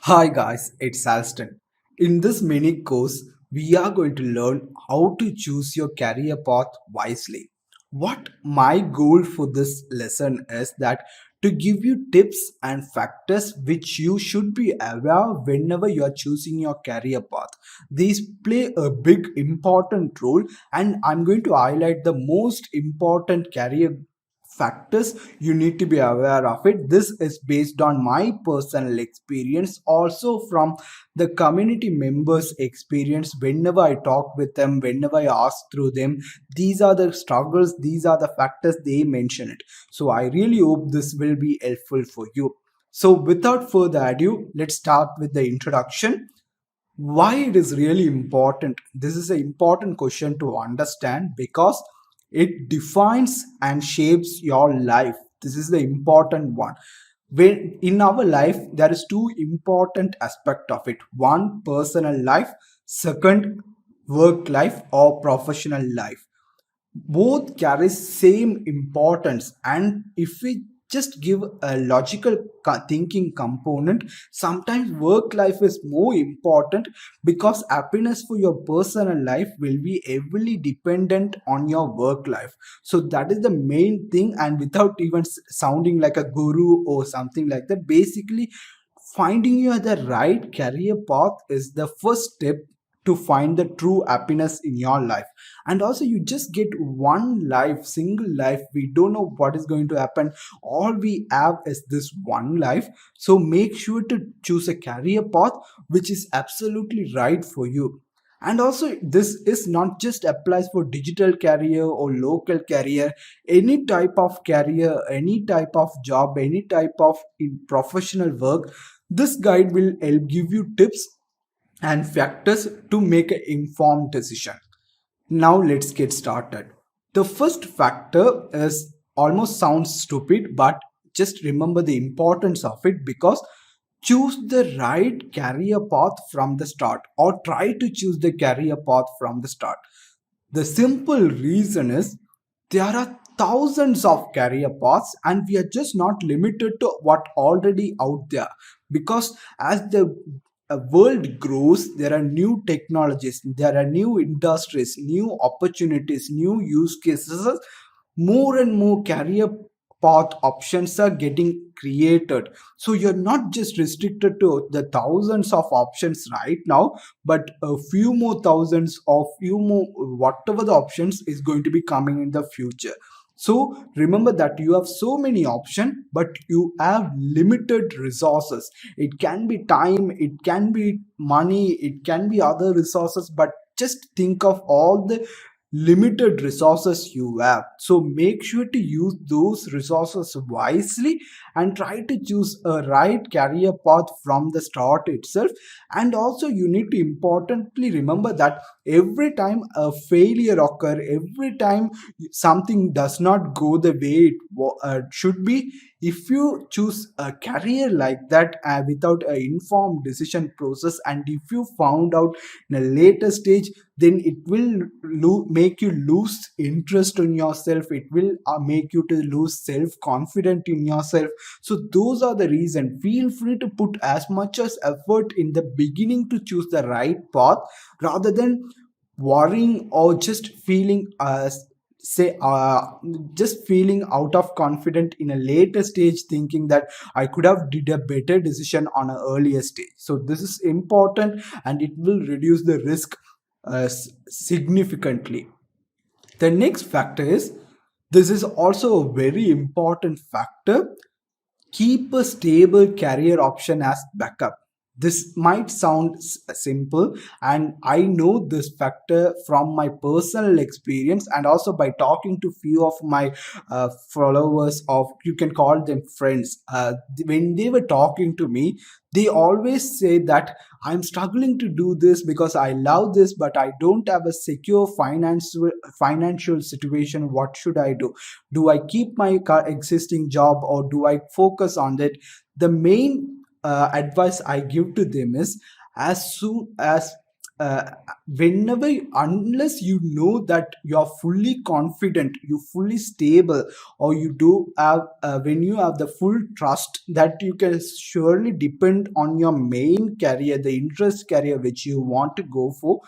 Hi guys, it's Alston. In this mini course, we are going to learn how to choose your career path wisely. What my goal for this lesson is that to give you tips and factors which you should be aware whenever you are choosing your career path. These play a big important role, and I'm going to highlight the most important career factors you need to be aware of it. This is based on my personal experience, also from the community members experience. Whenever I talk with them, whenever I ask through them, these are the struggles, these are the factors they mention it. So I really hope this will be helpful for you. So without further ado, let's start with the introduction. Why it is really important? This is an important question to understand because it defines and shapes your life. This is the important one. When in our life there is two important aspect of it: one, personal life; second, work life or professional life. Both carry same importance, and if we just give a logical thinking component, sometimes work life is more important because happiness for your personal life will be heavily dependent on your work life. So that is the main thing, and without even sounding like a guru or something like that, basically finding you the right career path is the first step to find the true happiness in your life. And also, you just get one life, single life. We don't know what is going to happen. All we have is this one life. So make sure to choose a career path which is absolutely right for you. And also, this is not just applies for digital career or local career. Any type of career, any type of job, any type of professional work, this guide will help give you tips and factors to make an informed decision. Now let's get started. The first factor is almost sounds stupid, but just remember the importance of it because choose the right career path from the start, or try to choose the career path from the start. The simple reason is there are thousands of career paths, and we are just not limited to what already out there. Because as the world grows, there are new technologies, there are new industries, new opportunities, new use cases. More and more career path options are getting created. So you're not just restricted to the thousands of options right now, but a few more thousands or few more whatever the options is going to be coming in the future. So remember that you have so many options, but you have limited resources. It can be time, it can be money, it can be other resources, but just think of all the limited resources you have. So make sure to use those resources wisely and try to choose a right career path from the start itself. And also, you need to importantly remember that every time a failure occur, every time something does not go the way it should be, if you choose a career like that without an informed decision process, and if you found out in a later stage, then it will make you lose interest in yourself. It will make you to lose self confidence in yourself. So those are the reason. Feel free to put as much as effort in the beginning to choose the right path, rather than worrying or just feeling say just feeling out of confident in a later stage, thinking that I could have did a better decision on an earlier stage. So this is important, and it will reduce the risk significantly. The next factor is, this is also a very important factor: keep a stable career option as backup. This might sound simple, and I know this factor from my personal experience, and also by talking to few of my followers, of you can call them friends. When they were talking to me, they always say that I'm struggling to do this because I love this, but I don't have a secure financial situation. What should I do? Do I keep my existing job, or do I focus on it? The main advice I give to them is, as soon as whenever, unless you know that you're fully confident, you fully stable, or you do have when you have the full trust that you can surely depend on your main career, the interest career which you want to go for,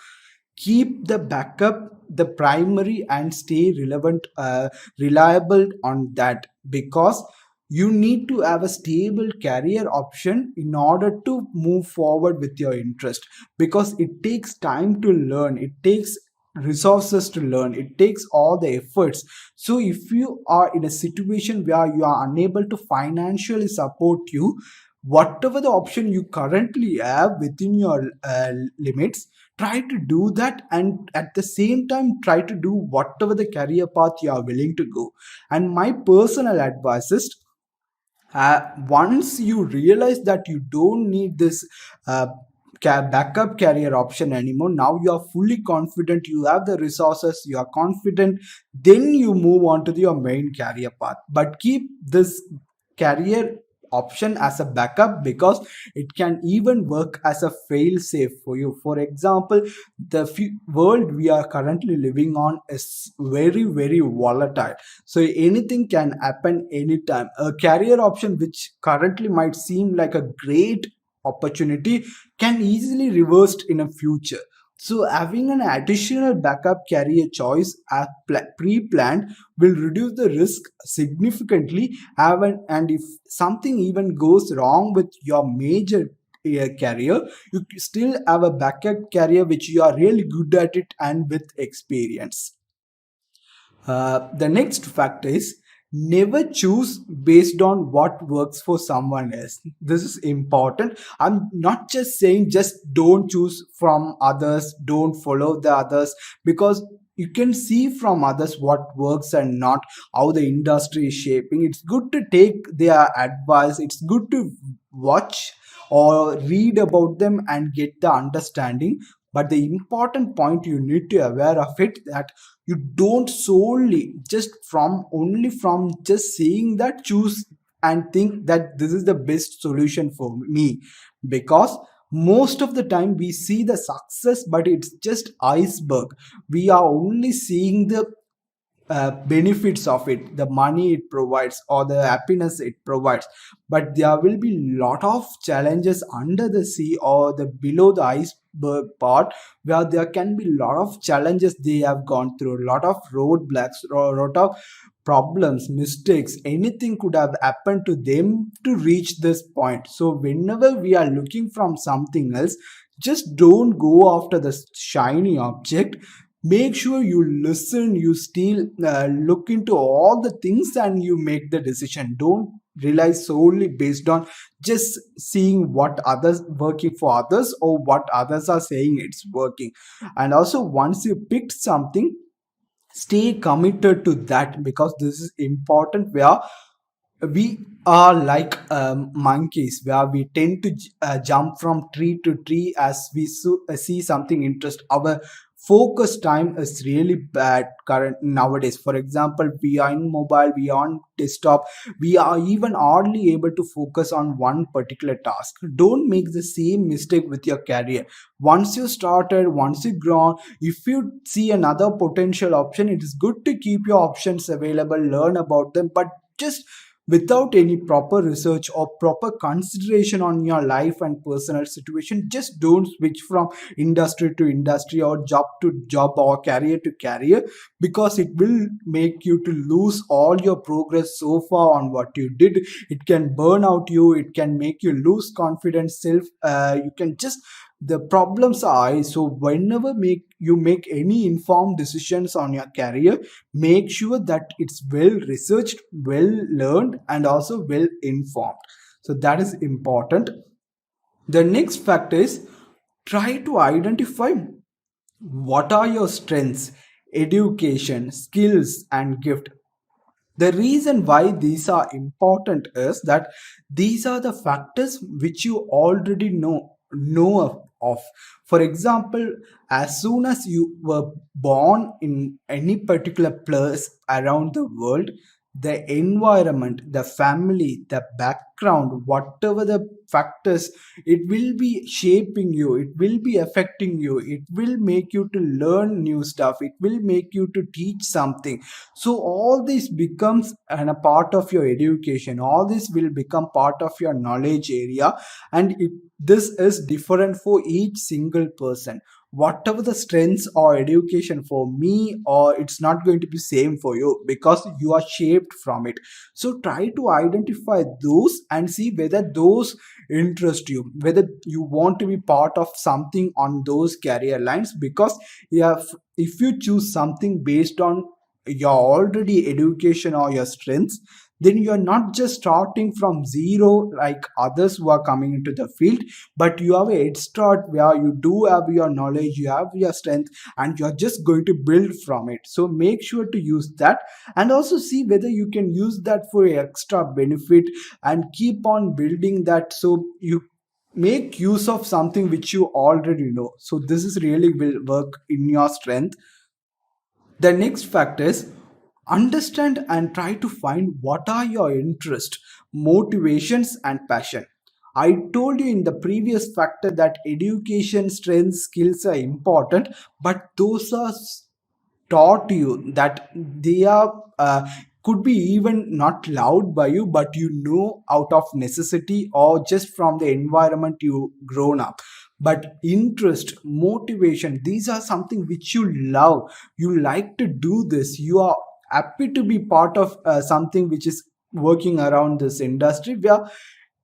keep the backup the primary and stay relevant, reliable on that, because you need to have a stable career option in order to move forward with your interest, because it takes time to learn, it takes resources to learn, it takes all the efforts. So if you are in a situation where you are unable to financially support you, whatever the option you currently have within your limits, try to do that, and at the same time try to do whatever the career path you are willing to go. And my personal advice is, once you realize that you don't need this uh, backup career option anymore, now you are fully confident, you have the resources, you are confident, then you move on to your main career path. But keep this career option as a backup, because it can even work as a fail safe for you. For example, the world we are currently living on is very very volatile, so anything can happen anytime. A career option which currently might seem like a great opportunity can easily reversed in a future. So having an additional backup career choice as pre-planned will reduce the risk significantly. And if something even goes wrong with your major career, you still have a backup career which you are really good at it and with experience. The next fact is, never choose based on what works for someone else. This is important. I'm not just saying just don't choose from others, don't follow the others, because you can see from others what works and not, how the industry is shaping. It's good to take their advice, it's good to watch or read about them and get the understanding. But the important point you need to aware of it, that you don't solely just from only from just seeing that choose and think that this is the best solution for me, because most of the time we see the success but it's just iceberg. We are only seeing the benefits of it, the money it provides or the happiness it provides, but there will be lot of challenges under the sea or the below the iceberg part, where there can be lot of challenges they have gone through, lot of roadblocks or lot of problems, mistakes, anything could have happened to them to reach this point. So whenever we are looking from something else, just don't go after the shiny object. Make sure you listen, you still look into all the things and you make the decision. Don't rely solely based on just seeing what others working for others or what others are saying it's working. And also, once you picked something, stay committed to that, because this is important, where we are like monkeys, where we tend to jump from tree to tree as we see something interest. Our focus time is really bad current nowadays. For example, we are in mobile, we are on desktop, we are even hardly able to focus on one particular task. Don't make the same mistake with your career. Once you started, once you grown, if you see another potential option, it is good to keep your options available, learn about them, but just without any proper research or proper consideration on your life and personal situation. Just don't switch from industry to industry or job to job or career to career, because it will make you to lose all your progress so far on what you did. It can burn out you, it can make you lose confidence, self you can just, the problems are. So whenever make any informed decisions on your career, make sure that it's well researched, well learned, and also well informed. So that is important. The next factor is, try to identify what are your strengths, education, skills, and gift. The reason why these are important is that these are the factors which you already know of. For example, as soon as you were born in any particular place around the world, the environment, the family, the background, whatever the factors, it will be shaping you, it will be affecting you, it will make you to learn new stuff, it will make you to teach something. So all this becomes a part of your education, all this will become part of your knowledge area. And this is different for each single person. Whatever the strengths or education for me, or it's not going to be same for you, because you are shaped from it. So try to identify those and see whether those interest you, whether you want to be part of something on those career lines. Because if you choose something based on your already education or your strengths, then you're not just starting from zero like others who are coming into the field, but you have a head start where you do have your knowledge, you have your strength, and you're just going to build from it. So make sure to use that, and also see whether you can use that for extra benefit, and keep on building that, so you make use of something which you already know. So this is really will work in your strength. The next fact is, understand and try to find what are your interests, motivations, and passion. I told you in the previous factor that education, strengths, skills are important, but those are taught you, that they are could be even not loved by you, but you know out of necessity or just from the environment you grown up. But interest, motivation, these are something which you love, you like to do this, you are happy to be part of something which is working around this industry, where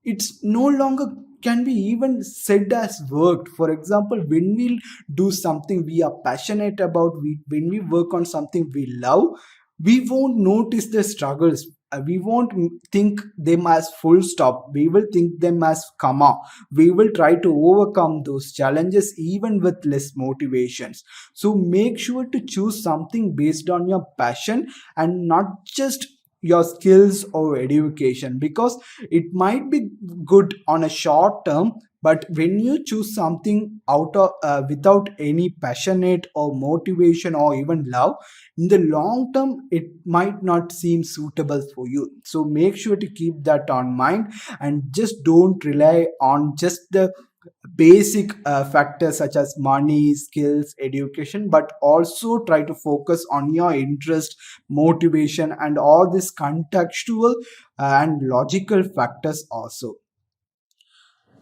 it's no longer can be even said as work. For example, when we do something we are passionate about, when we work on something we love, we won't notice the struggles. We won't think them as full stop, we will think them as comma. We will try to overcome those challenges even with less motivations. So make sure to choose something based on your passion, and not just your skills or education, because it might be good on a short term, but when you choose something out of without any passionate or motivation or even love, in the long term it might not seem suitable for you. So make sure to keep that on mind, and just don't rely on just the basic factors such as money, skills, education, but also try to focus on your interest, motivation, and all these contextual and logical factors also.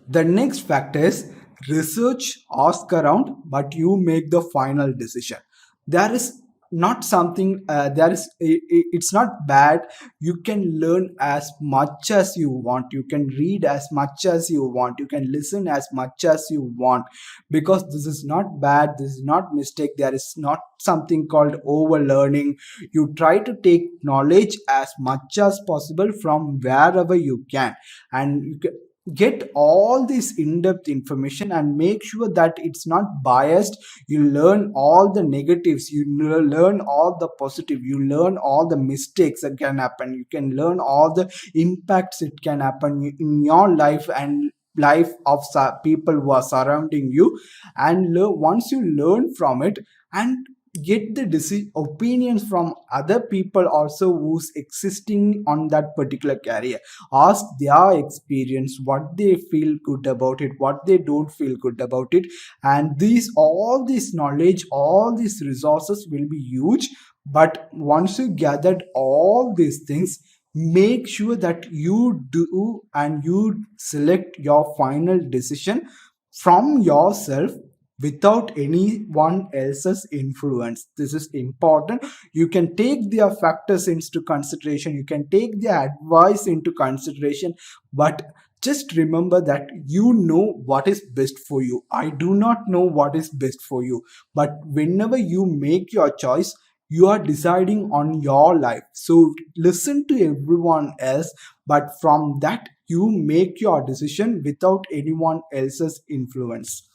The next fact is, research, ask around, but you make the final decision. There is not something, it's not bad. You can learn as much as you want. You can read as much as you want. You can listen as much as you want, because this is not bad. This is not mistake. There is not something called overlearning. You try to take knowledge as much as possible from wherever you can, and you can get all this in-depth information, and make sure that it's not biased. You learn all the negatives, you learn all the positive, you learn all the mistakes that can happen, you can learn all the impacts it can happen in your life and life of people who are surrounding you. And once you learn from it, and get the opinions from other people also who's existing on that particular career, ask their experience, what they feel good about it, what they don't feel good about it. And these all this knowledge, all these resources will be huge. But once you gathered all these things, make sure that you do and you select your final decision from yourself, without anyone else's influence. This is important. You can take their factors into consideration, you can take their advice into consideration, but just remember that you know what is best for you. I do not know what is best for you, but whenever you make your choice, you are deciding on your life. So listen to everyone else, but from that you make your decision without anyone else's influence.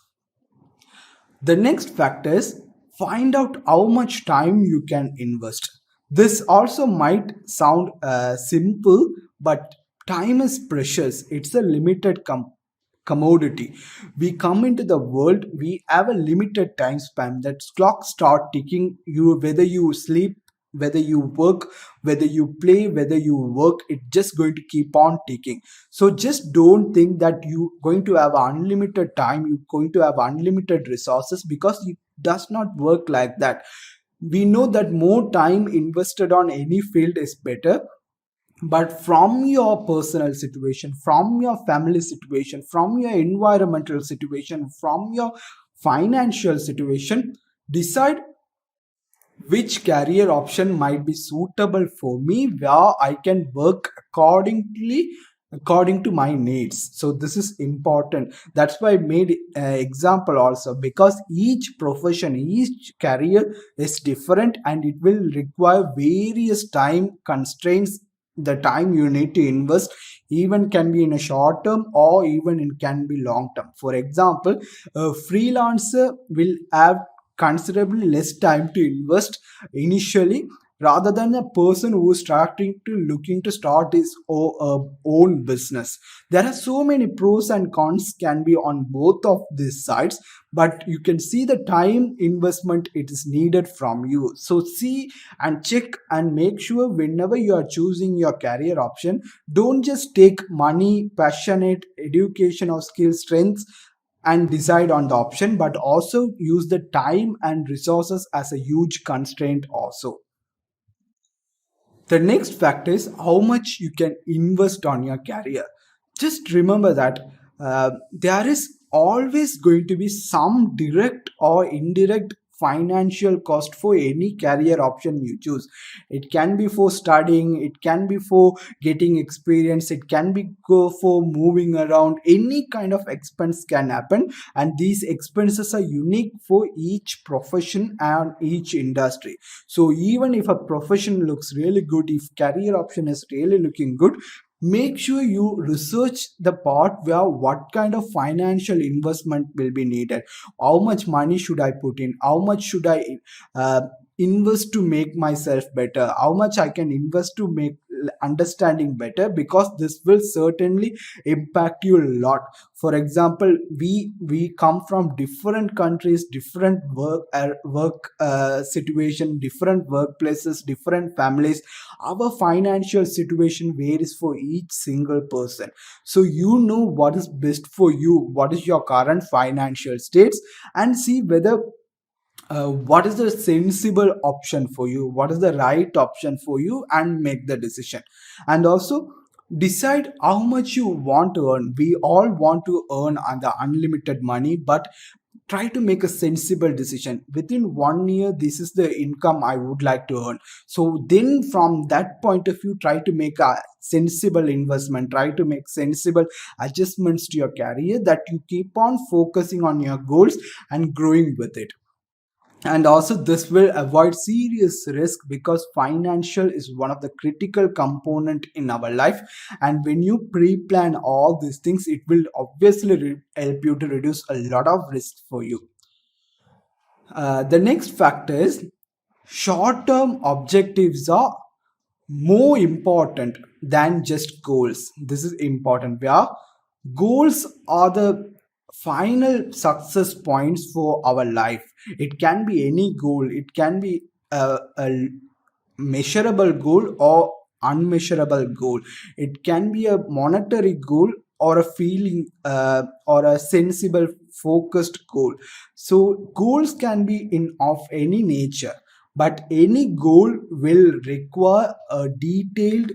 The next factor is, find out how much time you can invest. This also might sound simple, but time is precious. It's a limited commodity. We come into the world, we have a limited time span. That clock start ticking. You whether you sleep whether you work, whether you play, whether you work, it's just going to keep on ticking. So just don't think that you going to have unlimited time, you're going to have unlimited resources, because it does not work like that. We know that more time invested on any field is better, but from your personal situation, from your family situation, from your environmental situation, from your financial situation, decide which career option might be suitable for me, where I can work according to my needs. So this is important. That's why I made example also, because each profession, each career is different, and it will require various time constraints. The time you need to invest even can be in a short term, or even it can be long term. For example, a freelancer will have considerably less time to invest initially, rather than a person who is starting to looking to start his own business. There are so many pros and cons can be on both of these sides, but you can see the time investment it is needed from you. So see and check and make sure whenever you are choosing your career option, don't just take money, passionate, education or skill strengths and decide on the option, but also use the time and resources as a huge constraint also. The next factor is how much you can invest on your career. Just remember that there is always going to be some direct or indirect financial cost for any career option you choose. It can be for studying, it can be for getting experience, it can be go for moving around. Any kind of expense can happen, and these expenses are unique for each profession and each industry. So even if a profession looks really good, if career option is really looking good, make sure you research the part where what kind of financial investment will be needed. How much money should I put in? How much should I uh, invest to make myself better? How much I can invest to make understanding better? Because this will certainly impact you a lot. For example, we come from different countries, different work situation, different workplaces, different families. Our financial situation varies for each single person. So you know what is best for you, what is your current financial states, and see whether what is the sensible option for you, what is the right option for you, and make the decision. And also decide how much you want to earn. We all want to earn the unlimited money, but try to make a sensible decision. Within 1 year, this is the income I would like to earn. So then from that point of view, try to make a sensible investment, try to make sensible adjustments to your career, that you keep on focusing on your goals and growing with it. And also this will avoid serious risk, because financial is one of the critical component in our life. And when you pre-plan all these things, it will obviously help you to reduce a lot of risk for you. The next factor is short-term objectives are more important than just goals. This is important. Where goals are the final success points for our life. It can be any goal, it can be a measurable goal or unmeasurable goal. It can be a monetary goal, or a feeling, or a sensible focused goal. So goals can be in of any nature, but any goal will require a detailed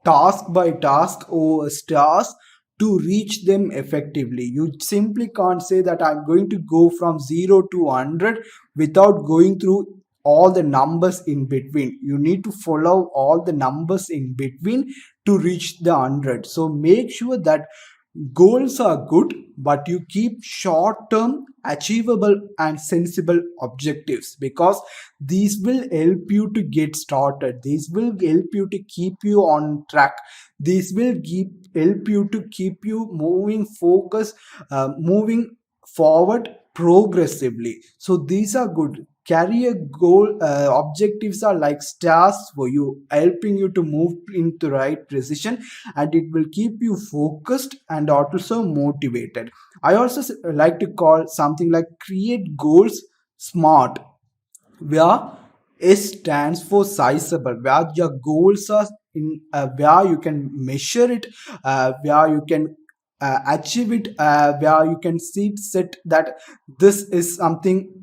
task by task or stars to reach them effectively. You simply can't say that I'm going to go from 0 to 100 without going through all the numbers in between. You need to follow all the numbers in between to reach the 100. So make sure that goals are good, but you keep short term, achievable, and sensible objectives, because these will help you to get started. These will help you to keep you on track. These will help you to keep you moving focus, moving forward progressively. So these are good. Career goal objectives are like stars for you, helping you to move into right precision, and it will keep you focused and also motivated. I also like to call something like create goals smart, where S stands for sizable, where your goals are in where you can measure it, where you can achieve it, where you can see set that this is something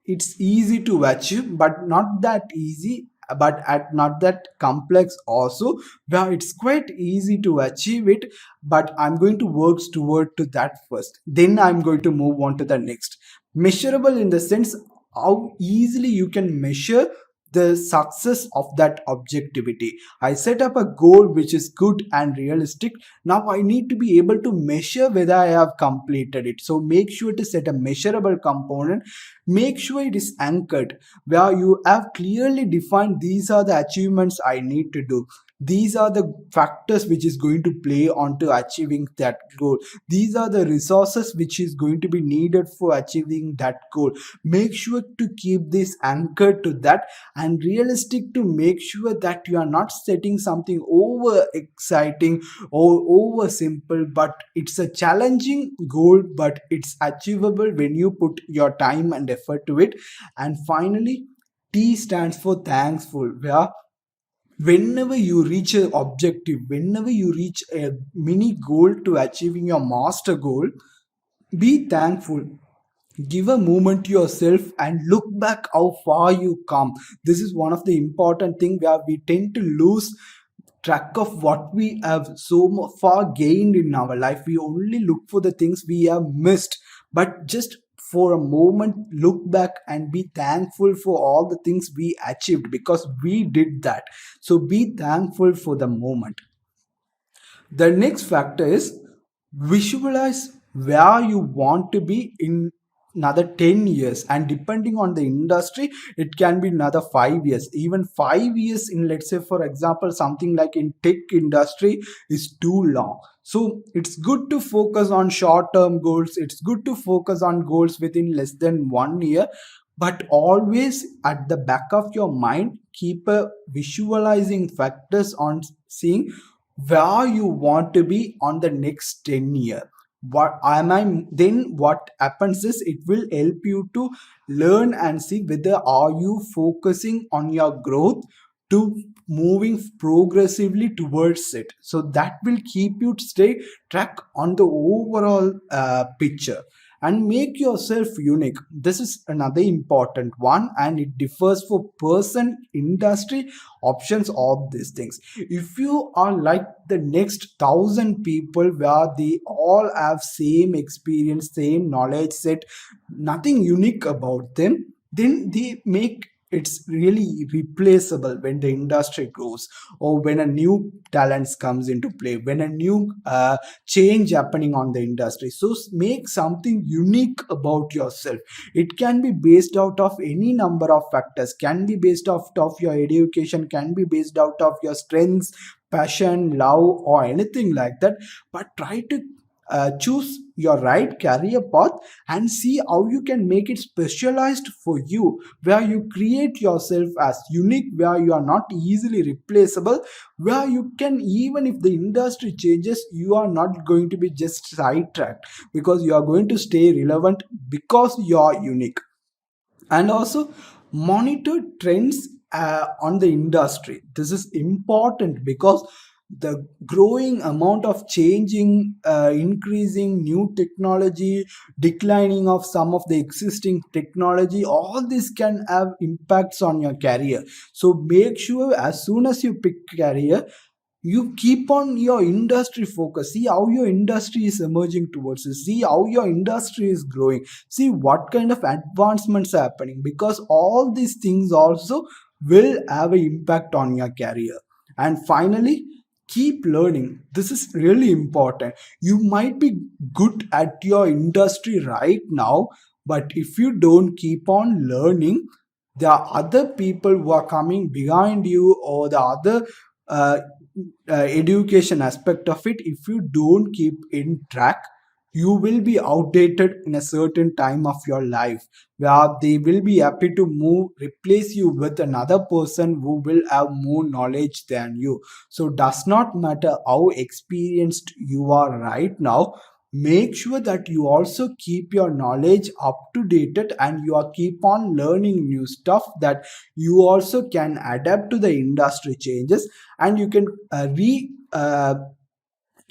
it's easy to achieve, but not that easy, but at not that complex also, where it's quite easy to achieve it, but I'm going to work toward to that first, then I'm going to move on to the next. Measurable in the sense how easily you can measure the success of that objectivity. I set up a goal which is good and realistic. Now I need to be able to measure whether I have completed it. So make sure to set a measurable component. Make sure it is anchored, where you have clearly defined these are the achievements I need to do. These are the factors which is going to play onto achieving that goal. These are the resources which is going to be needed for achieving that goal. Make sure to keep this anchored to that and realistic, to make sure that you are not setting something over exciting or over simple, but it's a challenging goal, but it's achievable when you put your time and effort to it. And finally, T stands for thankful, where whenever you reach an objective, whenever you reach a mini goal to achieving your master goal, be thankful. Give a moment to yourself and look back how far you come. This is one of the important thing where we tend to lose track of what we have so far gained in our life. We only look for the things we have missed, but just for a moment look back and be thankful for all the things we achieved, because we did that. So be thankful for the moment. The next factor is visualize where you want to be in another 10 years, and depending on the industry it can be another 5 years, even 5 years in, let's say for example, something like in tech industry is too long. So it's good to focus on short term goals, it's good to focus on goals within less than 1 year, but always at the back of your mind keep a visualizing factors on seeing where you want to be on the next 10 year. What am I, then what happens is it will help you to learn and see whether are you focusing on your growth to moving progressively towards it. So that will keep you to stay track on the overall picture, and make yourself unique. This is another important one, and it differs for person, industry, options, all these things. If you are like the next 1,000 people where they all have same experience, same knowledge set, nothing unique about them, then they make it's really replaceable when the industry grows, or when a new talents comes into play, when a new change happening on the industry. So make something unique about yourself. It can be based out of any number of factors, can be based out of your education, can be based out of your strengths, passion, love, or anything like that. But try to choose your right career path and see how you can make it specialized for you, where you create yourself as unique, where you are not easily replaceable, where you can, even if the industry changes, you are not going to be just sidetracked, because you are going to stay relevant because you are unique. And also monitor trends on the industry. This is important because the growing amount of changing, increasing new technology, declining of some of the existing technology, all this can have impacts on your career. So make sure as soon as you pick career, you keep on your industry focus, see how your industry is emerging towards it, see how your industry is growing, see what kind of advancements are happening, because all these things also will have an impact on your career. And finally, keep learning. This is really important. You might be good at your industry right now, but if you don't keep on learning, there are other people who are coming behind you, or the other uh, education aspect of it. If you don't keep in track, you will be outdated in a certain time of your life, where they will be happy to move replace you with another person who will have more knowledge than you. So does not matter how experienced you are right now, make sure that you also keep your knowledge up to date and you are keep on learning new stuff, that you also can adapt to the industry changes, and you can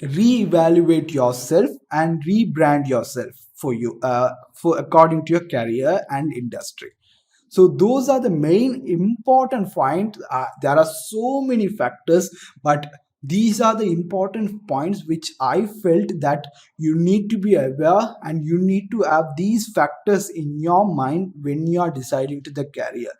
reevaluate yourself and rebrand yourself for you for according to your career and industry. So those are the main important points. There are so many factors, but these are the important points which I felt that you need to be aware, and you need to have these factors in your mind when you are deciding to the career.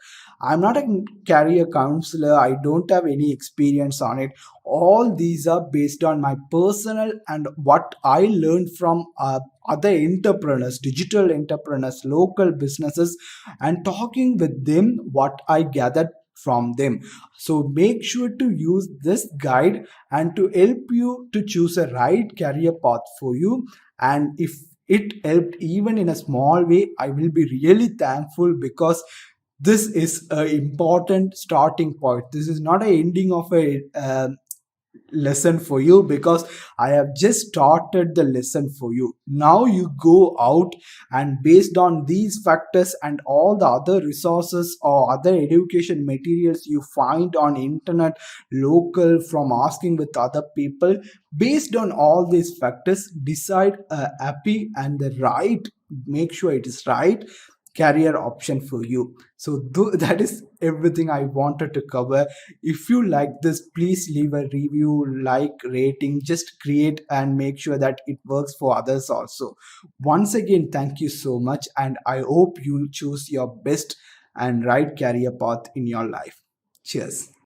I'm not a career counselor, I don't have any experience on it. All these are based on my personal and what I learned from other entrepreneurs, digital entrepreneurs, local businesses, and talking with them what I gathered from them. So make sure to use this guide and to help you to choose a right career path for you. And if it helped even in a small way, I will be really thankful, because this is a important starting point. This is not a ending of a lesson for you, because I have just started the lesson for you. Now you go out, and based on these factors and all the other resources or other education materials you find on internet, local, from asking with other people, based on all these factors, decide a happy and the right, make sure it is right career option for you. So that is everything I wanted to cover. If you like this, please leave a review, like, rating, just create and make sure that it works for others also. Once again, thank you so much, and I hope you choose your best and right career path in your life. Cheers.